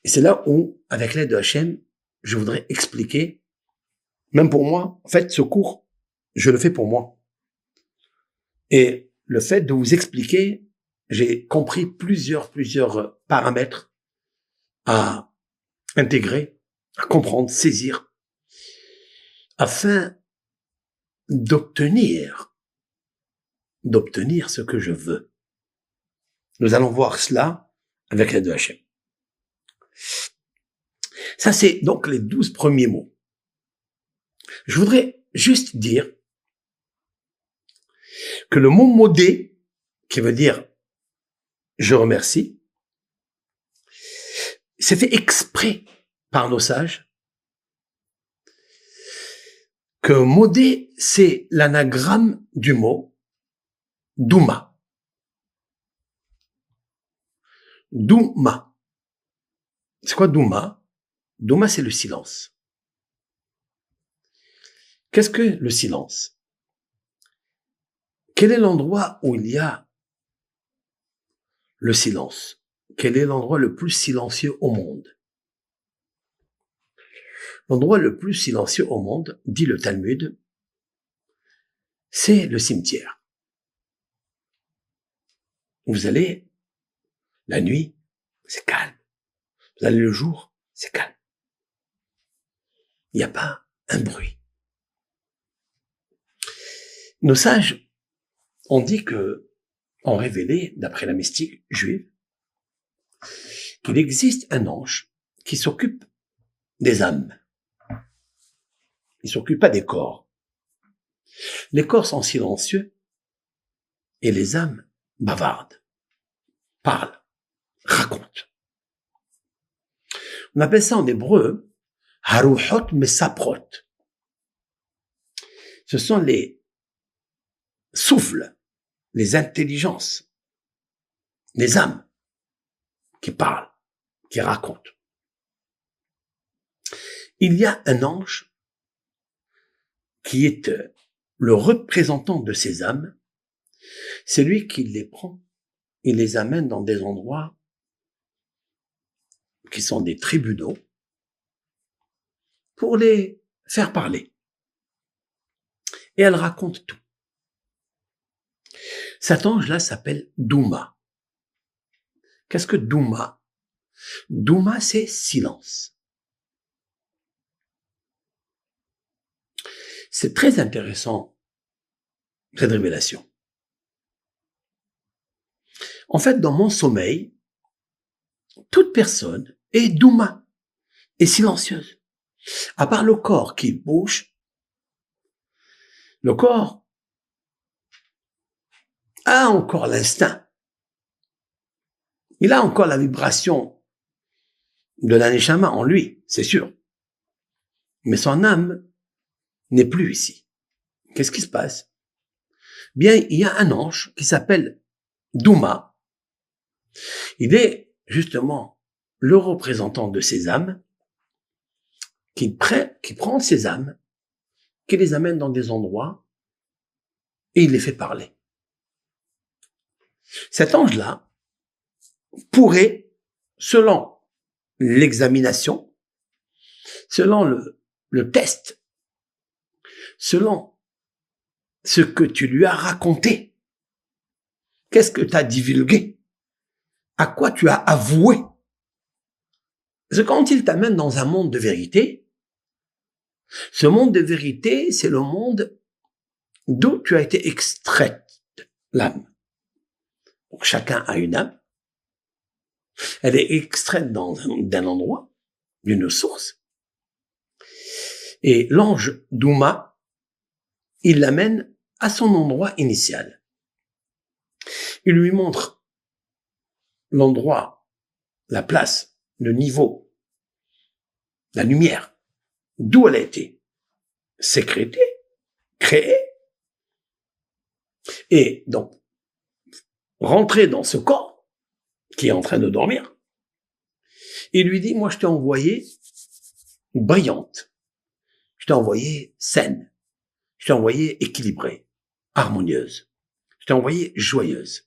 Et c'est là où, avec l'aide de Hachem, je voudrais expliquer, même pour moi, en fait, ce cours, je le fais pour moi. Et le fait de vous expliquer, j'ai compris plusieurs paramètres à intégrer, à comprendre, saisir, afin d'obtenir ce que je veux. Nous allons voir cela avec l'aide de Hachem. Ça, c'est donc les 12 premiers mots. Je voudrais juste dire que le mot modé, qui veut dire je remercie, c'est fait exprès par nos sages, que modé, c'est l'anagramme du mot douma. Douma. C'est quoi douma? Douma, c'est le silence. Qu'est-ce que le silence? Quel est l'endroit où il y a le silence? Quel est l'endroit le plus silencieux au monde? L'endroit le plus silencieux au monde, dit le Talmud, c'est le cimetière. Vous allez, la nuit, c'est calme. Vous allez le jour, c'est calme. Il n'y a pas un bruit. Nos sages ont dit ont révélé, d'après la mystique juive, qu'il existe un ange qui s'occupe des âmes. Il ne s'occupe pas des corps. Les corps sont silencieux et les âmes bavardent, parlent, racontent. On appelle ça en hébreu haruhot mesaprot. Ce sont les souffles, les intelligences, les âmes qui parlent, qui racontent. Il y a un ange qui est le représentant de ces âmes. C'est lui qui les prend et les amène dans des endroits qui sont des tribunaux pour les faire parler. Et elle raconte tout. Cet ange-là s'appelle Douma. Qu'est-ce que Douma? Douma, c'est silence. C'est très intéressant, cette révélation. En fait, dans mon sommeil, toute personne est Douma, est silencieuse. À part le corps qui bouge, le corps a encore l'instinct. Il a encore la vibration de l'aneshama en lui, c'est sûr. Mais son âme n'est plus ici. Qu'est-ce qui se passe? Bien, il y a un ange qui s'appelle Douma. Il est justement le représentant de ces âmes qui prend ces âmes, qui les amène dans des endroits et il les fait parler. Cet ange-là pourrait, selon l'examination, selon le test, selon ce que tu lui as raconté, qu'est-ce que tu as divulgué, à quoi tu as avoué. Parce que quand il t'amène dans un monde de vérité, ce monde de vérité, c'est le monde d'où tu as été extraite, l'âme. Donc chacun a une âme. Elle est extraite d'un endroit, d'une source. Et l'ange Douma, il l'amène à son endroit initial. Il lui montre l'endroit, la place, le niveau, la lumière, d'où elle a été sécrétée, créée. Et donc, rentrer dans ce corps qui est en train de dormir, il lui dit, moi je t'ai envoyé brillante, je t'ai envoyé saine, je t'ai envoyé équilibrée, harmonieuse, je t'ai envoyé joyeuse.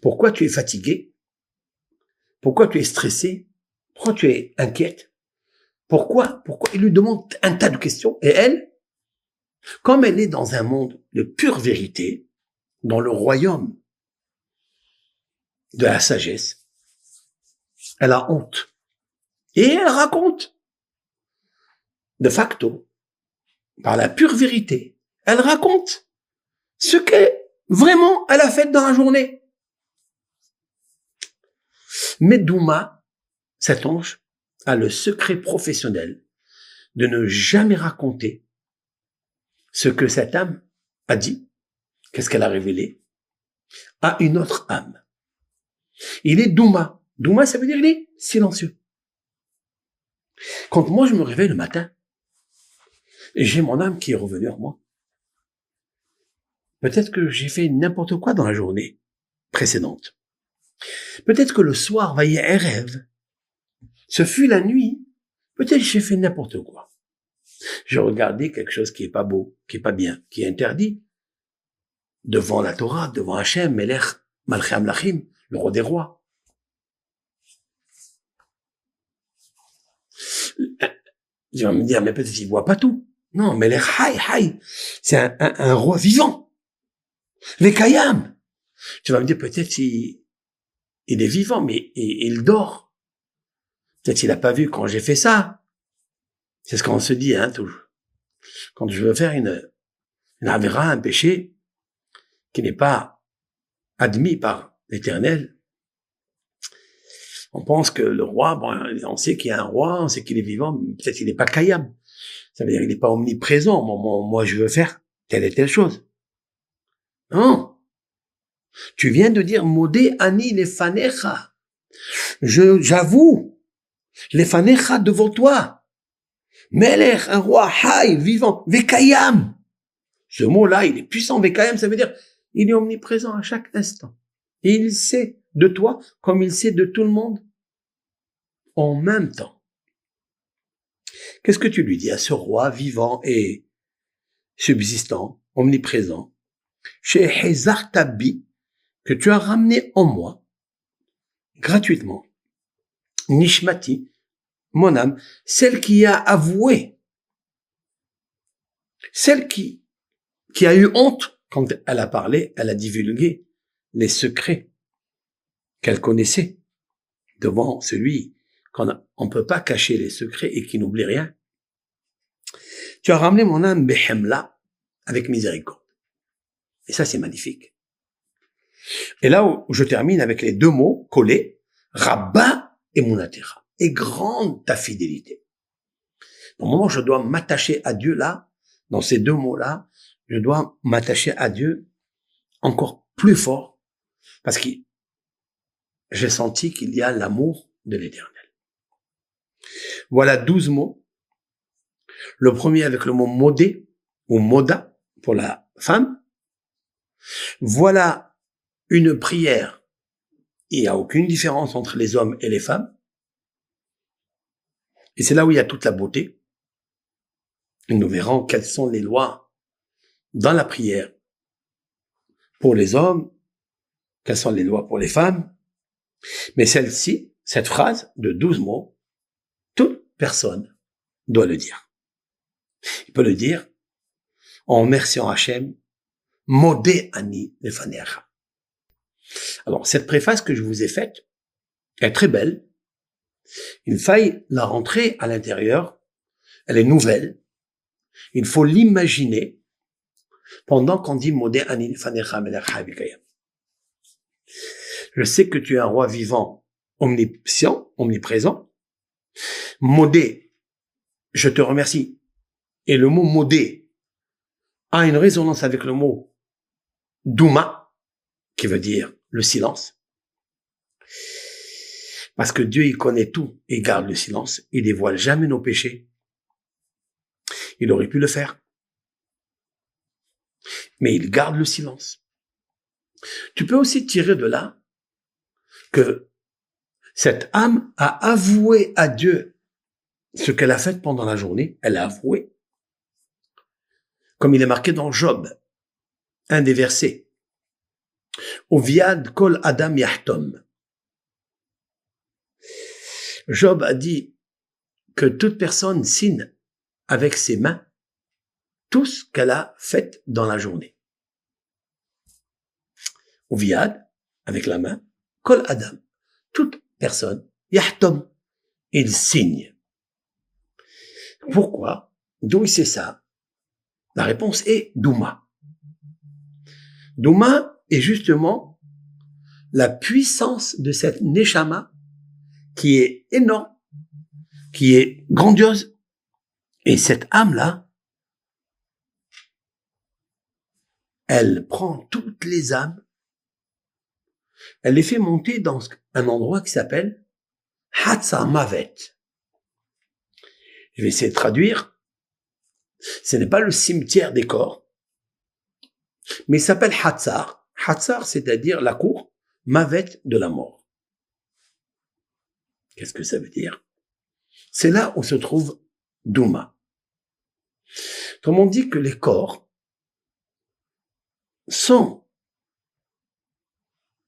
Pourquoi tu es fatigué? Pourquoi tu es stressé? Pourquoi tu es inquiète? Pourquoi? Il lui demande un tas de questions. Et elle, comme elle est dans un monde de pure vérité, dans le royaume de la sagesse, elle a honte. Et elle raconte, de facto, par la pure vérité, elle raconte ce que vraiment elle a fait dans la journée. Mais Douma, cet ange, a le secret professionnel de ne jamais raconter ce que cette âme a dit, qu'est-ce qu'elle a révélé, à une autre âme. Il est Douma. Douma, ça veut dire il est silencieux. Quand moi je me réveille le matin, et j'ai mon âme qui est revenue en moi, peut-être que j'ai fait n'importe quoi dans la journée précédente. Peut-être que le soir, un rêve. Ce fut la nuit. Peut-être que j'ai fait n'importe quoi. J'ai regardé quelque chose qui est pas beau, qui est pas bien, qui est interdit. Devant la Torah, devant Hachem, Melech, Malchei Amlachim, le roi des rois. Tu vas me dire, mais peut-être qu'il voit pas tout. Non, Melech Hay, c'est un roi vivant. Vekayam. Tu vas me dire, peut-être il est vivant, mais il dort. Peut-être qu'il n'a pas vu quand j'ai fait ça. C'est ce qu'on se dit, toujours. Quand je veux faire une avéra, un péché, qui n'est pas admis par l'Éternel, on pense que le roi, on sait qu'il y a un roi, on sait qu'il est vivant, mais peut-être qu'il n'est pas kayam. Ça veut dire qu'il n'est pas omniprésent. Moi, je veux faire telle et telle chose. Non. Tu viens de dire, modé ani lefanecha. J'avoue, lefanecha devant toi. Melech, un roi, haï, vivant, vekayam. Ce mot-là, il est puissant, vekayam, ça veut dire, il est omniprésent à chaque instant. Et il sait de toi comme il sait de tout le monde en même temps. Qu'est-ce que tu lui dis à ce roi vivant et subsistant, omniprésent, chez Hezar Tabi, que tu as ramené en moi, gratuitement, Nishmati, mon âme, celle qui a avoué, celle qui a eu honte quand elle a parlé, elle a divulgué les secrets qu'elle connaissait devant celui qu'on ne peut pas cacher les secrets et qui n'oublie rien. Tu as ramené mon âme Behemla avec miséricorde. Et ça, c'est magnifique. Et là où je termine avec les deux mots collés, Rabba et Munatera. Et grande ta fidélité. Au moment où je dois m'attacher à Dieu là, dans ces deux mots-là, je dois m'attacher à Dieu encore plus fort parce que j'ai senti qu'il y a l'amour de l'Éternel. Voilà 12 mots. Le premier avec le mot modé ou moda pour la femme. Voilà une prière. Il n'y a aucune différence entre les hommes et les femmes. Et c'est là où il y a toute la beauté. Et nous verrons quelles sont les lois dans la prière pour les hommes, quelles sont les lois pour les femmes. Mais celle-ci, cette phrase de 12 mots, toute personne doit le dire. Il peut le dire en remerciant Hachem, modé ani lefanecha. Alors, cette préface que je vous ai faite est très belle. Il faille la rentrer à l'intérieur. Elle est nouvelle. Il faut l'imaginer pendant qu'on dit modé ani lefanecha melech havikayam. Je sais que tu es un roi vivant, omniscient, omniprésent. Modé, je te remercie. Et le mot modé a une résonance avec le mot douma, qui veut dire le silence. Parce que Dieu, il connaît tout et garde le silence. Il dévoile jamais nos péchés. Il aurait pu le faire. Mais il garde le silence. Tu peux aussi tirer de là que cette âme a avoué à Dieu ce qu'elle a fait pendant la journée. Elle a avoué. Comme il est marqué dans Job, un des versets. Oviad kol adam yahtom. Job a dit que toute personne signe avec ses mains tout ce qu'elle a fait dans la journée. Oviad, avec la main, Kol Adam. Toute personne, Yahtom, il signe. Pourquoi? D'où il sait ça? La réponse est Douma. Douma est justement la puissance de cette Neshama qui est énorme, qui est grandiose. Et cette âme-là, elle prend toutes les âmes, elle les fait monter dans un endroit qui s'appelle Hatsa Mavet. Je vais essayer de traduire. Ce n'est pas le cimetière des corps, mais il s'appelle Hatzar. Hatzar, c'est-à-dire la cour, Mavet de la mort. Qu'est-ce que ça veut dire? C'est là où se trouve Douma. Comme on dit que les corps sont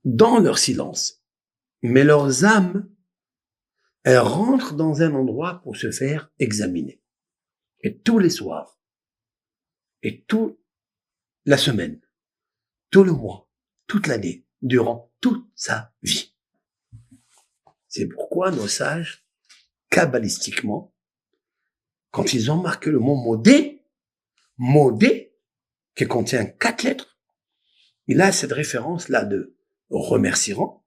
dans leur silence, mais leurs âmes, elles rentrent dans un endroit pour se faire examiner. Et tous les soirs, et toute la semaine, tout le mois, toute l'année, durant toute sa vie. C'est pourquoi nos sages, kabbalistiquement, quand ils ont marqué le mot modé, qui contient 4 lettres, il a cette référence-là de remerciement.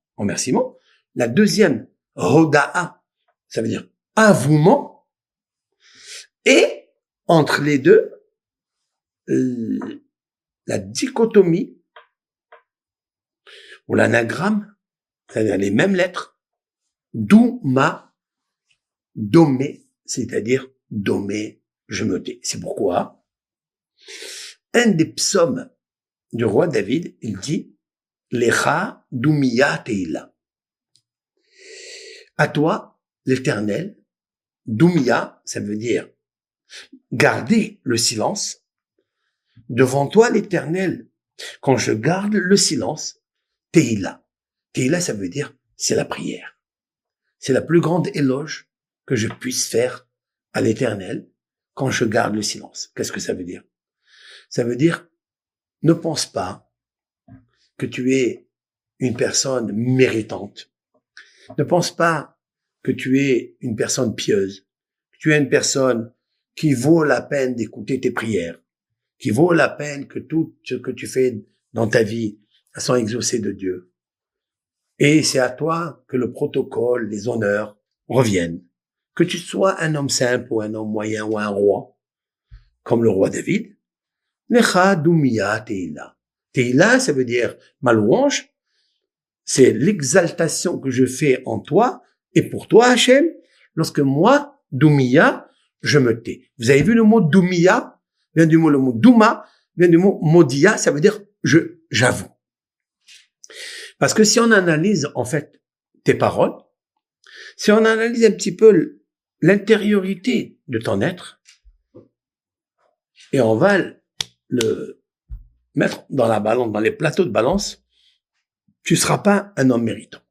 La deuxième, hoda'a, ça veut dire avouement. Et entre les deux, la dichotomie ou l'anagramme, c'est-à-dire les mêmes lettres, douma, domé, c'est-à-dire domé, je me tais. C'est pourquoi un des psaumes du roi David, il dit Lecha Doumiya Teila. À toi, l'Éternel, Doumiya, ça veut dire garder le silence. Devant toi, l'Éternel, quand je garde le silence, Teila. Teila, ça veut dire c'est la prière. C'est la plus grande éloge que je puisse faire à l'Éternel quand je garde le silence. Qu'est-ce que ça veut dire? Ça veut dire ne pense pas que tu es une personne méritante. Ne pense pas que tu es une personne pieuse. Que tu es une personne qui vaut la peine d'écouter tes prières. Qui vaut la peine que tout ce que tu fais dans ta vie soit exaucé de Dieu. Et c'est à toi que le protocole, les honneurs reviennent. Que tu sois un homme simple ou un homme moyen ou un roi, comme le roi David. Lecha Doumiya Teila. Teila, ça veut dire ma louange. C'est l'exaltation que je fais en toi et pour toi, Hachem, lorsque moi, Doumiya, je me tais. Vous avez vu le mot Doumiya, vient du mot, le mot Douma, vient du mot Modia, ça veut dire j'avoue. Parce que si on analyse, en fait, tes paroles, si on analyse un petit peu l'intériorité de ton être, et on va le mettre dans la balance, dans les plateaux de balance, tu seras pas un homme méritant.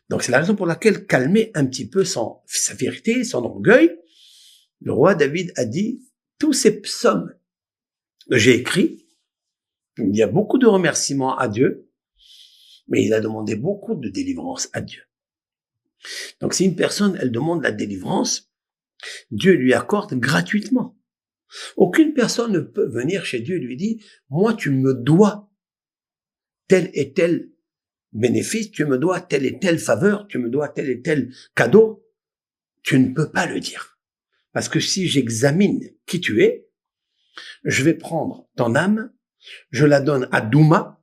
Donc c'est la raison pour laquelle calmer un petit peu sa vérité, son orgueil, le roi David a dit, tous ces psaumes que j'ai écrits, il y a beaucoup de remerciements à Dieu, mais il a demandé beaucoup de délivrance à Dieu. Donc si une personne, elle demande la délivrance, Dieu lui accorde gratuitement. Aucune personne ne peut venir chez Dieu et lui dire, moi tu me dois tel et tel bénéfice, tu me dois telle et telle faveur, tu me dois tel et tel cadeau. Tu ne peux pas le dire. Parce que si j'examine qui tu es, je vais prendre ton âme, je la donne à Douma,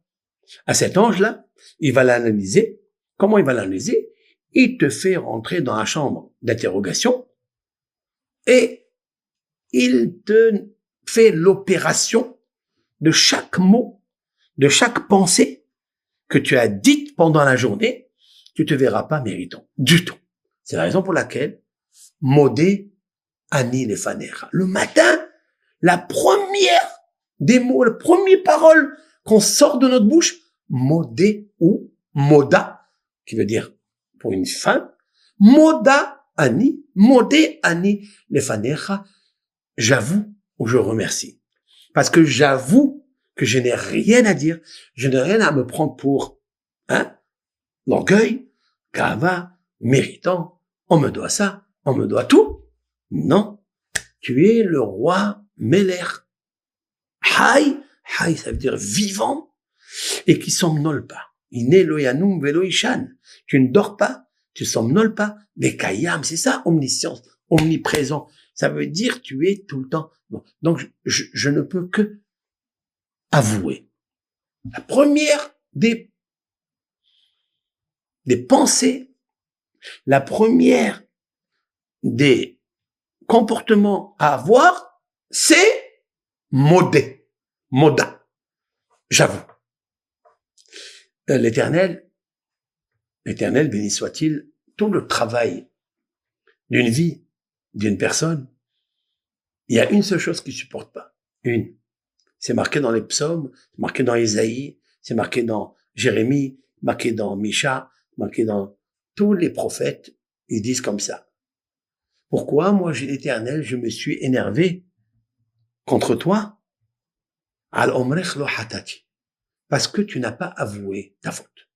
à cet ange-là, il va l'analyser. Comment il va l'analyser? Il te fait rentrer dans la chambre d'interrogation et il te fait l'opération de chaque mot, de chaque pensée que tu as dite pendant la journée. Tu te verras pas méritant du tout. C'est la raison pour laquelle Modé Ani Lefanecha. Le matin, la première des mots, la première parole qu'on sort de notre bouche, Modé ou Moda, qui veut dire pour une femme, modé ani lefanecha, j'avoue ou je remercie. Parce que j'avoue que je n'ai rien à dire, je n'ai rien à me prendre pour, l'orgueil, gava, méritant, on me doit ça, on me doit tout. Non, tu es le roi Meler. Hay, ça veut dire vivant, et qui somnole pas. Iné loyanum velo ishan. Tu ne dors pas, tu somnoles pas. Mais kayam, c'est ça, omniscience, omniprésent. Ça veut dire tu es tout le temps. Bon. Donc, je ne peux que avouer. La première des pensées, la première des comportements à avoir, c'est moda. J'avoue. L'Éternel, béni soit-il, tout le travail d'une vie, d'une personne, il y a une seule chose qu'il supporte pas. Une. C'est marqué dans les psaumes, c'est marqué dans Isaïe, c'est marqué dans Jérémie, marqué dans Micha, marqué dans tous les prophètes, ils disent comme ça. Pourquoi, moi, j'ai l'Éternel, je me suis énervé contre toi? Al omrech lo hatati. Parce que tu n'as pas avoué ta faute.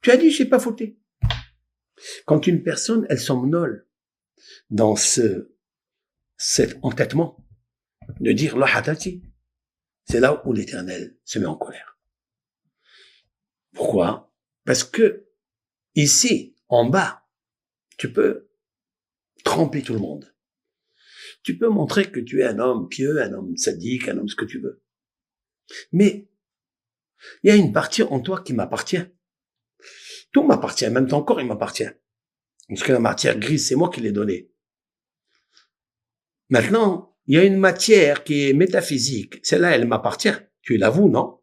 Tu as dit, j'ai pas fauté. Quand une personne, elle somnole dans cet entêtement de dire lo hatati, c'est là où l'Éternel se met en colère. Pourquoi? Parce que ici, en bas, tu peux tromper tout le monde. Tu peux montrer que tu es un homme pieux, un homme sadique, un homme ce que tu veux. Mais il y a une partie en toi qui m'appartient. Tout m'appartient, même ton corps, il m'appartient. Parce que la matière grise, c'est moi qui l'ai donnée. Maintenant, il y a une matière qui est métaphysique. Celle-là, elle m'appartient. Tu l'avoues, non?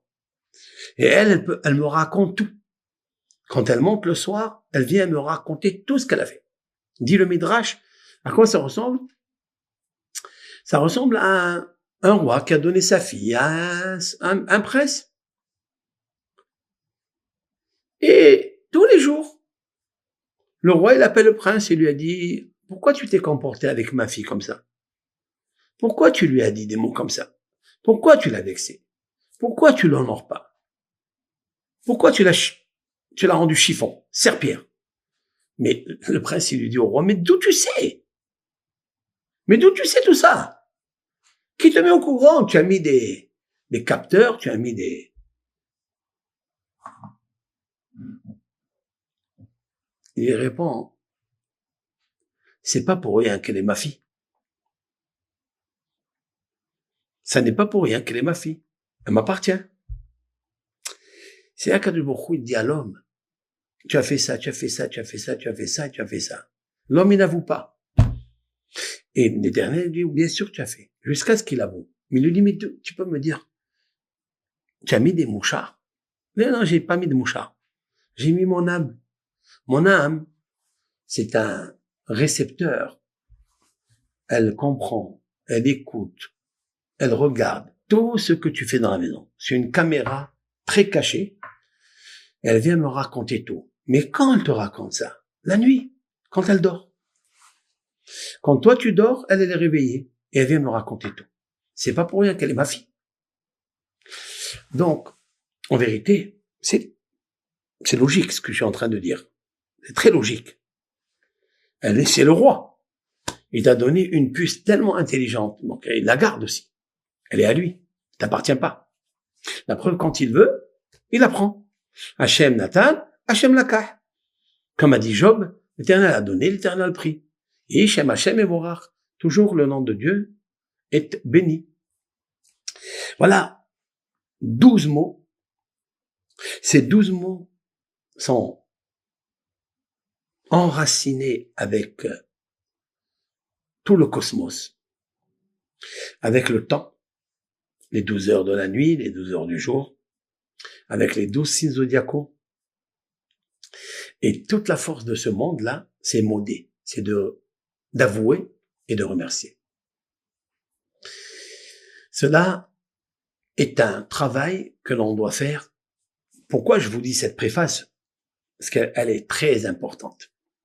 Et elle me raconte tout. Quand elle monte le soir, elle vient me raconter tout ce qu'elle a fait. Dit le Midrash, à quoi ça ressemble? Ça ressemble à un roi qui a donné sa fille à un prince. Et tous les jours, le roi, il appelle le prince et lui a dit, pourquoi tu t'es comporté avec ma fille comme ça? Pourquoi tu lui as dit des mots comme ça? Pourquoi tu l'as vexé? Pourquoi tu l'honores pas? Pourquoi tu l'as rendu chiffon, serpillère? Mais le prince, il lui dit au roi, mais d'où tu sais? Mais d'où tu sais tout ça? Qui te met au courant? Tu as mis des capteurs, tu as mis des... Il répond, c'est pas pour rien qu'elle est ma fille. Ça n'est pas pour rien qu'elle est ma fille. Elle m'appartient. C'est là qu'Akadosh Baruch Hu, il dit à l'homme, tu as fait ça, tu as fait ça, tu as fait ça, tu as fait ça, tu as fait ça. L'homme, il n'avoue pas. Et l'Éternel dit, bien sûr, tu as fait. Jusqu'à ce qu'il avoue. Mais il lui dit, mais tu peux me dire, tu as mis des mouchards. Non, j'ai pas mis de mouchards. J'ai mis mon âme. Mon âme, c'est un récepteur. Elle comprend, elle écoute, elle regarde tout ce que tu fais dans la maison. C'est une caméra très cachée. Elle vient me raconter tout. Mais quand elle te raconte ça? La nuit, quand elle dort. Quand toi tu dors, elle est réveillée et elle vient me raconter tout. C'est pas pour rien qu'elle est ma fille. Donc, en vérité, c'est logique ce que je suis en train de dire. C'est très logique. C'est le roi. Il t'a donné une puce tellement intelligente. Donc, il la garde aussi. Elle est à lui. Elle t'appartient pas. La preuve, quand il veut, il la prend. Hachem Nathan, Hachem Lakah. Comme a dit Job, l'Éternel a donné, l'Éternel a pris. Et Shem Hachem Evorach. Toujours le nom de Dieu est béni. Voilà 12 mots. Ces 12 mots sont enracinés avec tout le cosmos, avec le temps, les 12 heures de la nuit, les 12 heures du jour, avec les 12 signes zodiacaux. Et toute la force de ce monde-là, c'est modé, c'est d'avouer et de remercier. Cela est un travail que l'on doit faire. Pourquoi je vous dis cette préface? Parce qu'elle est très importante.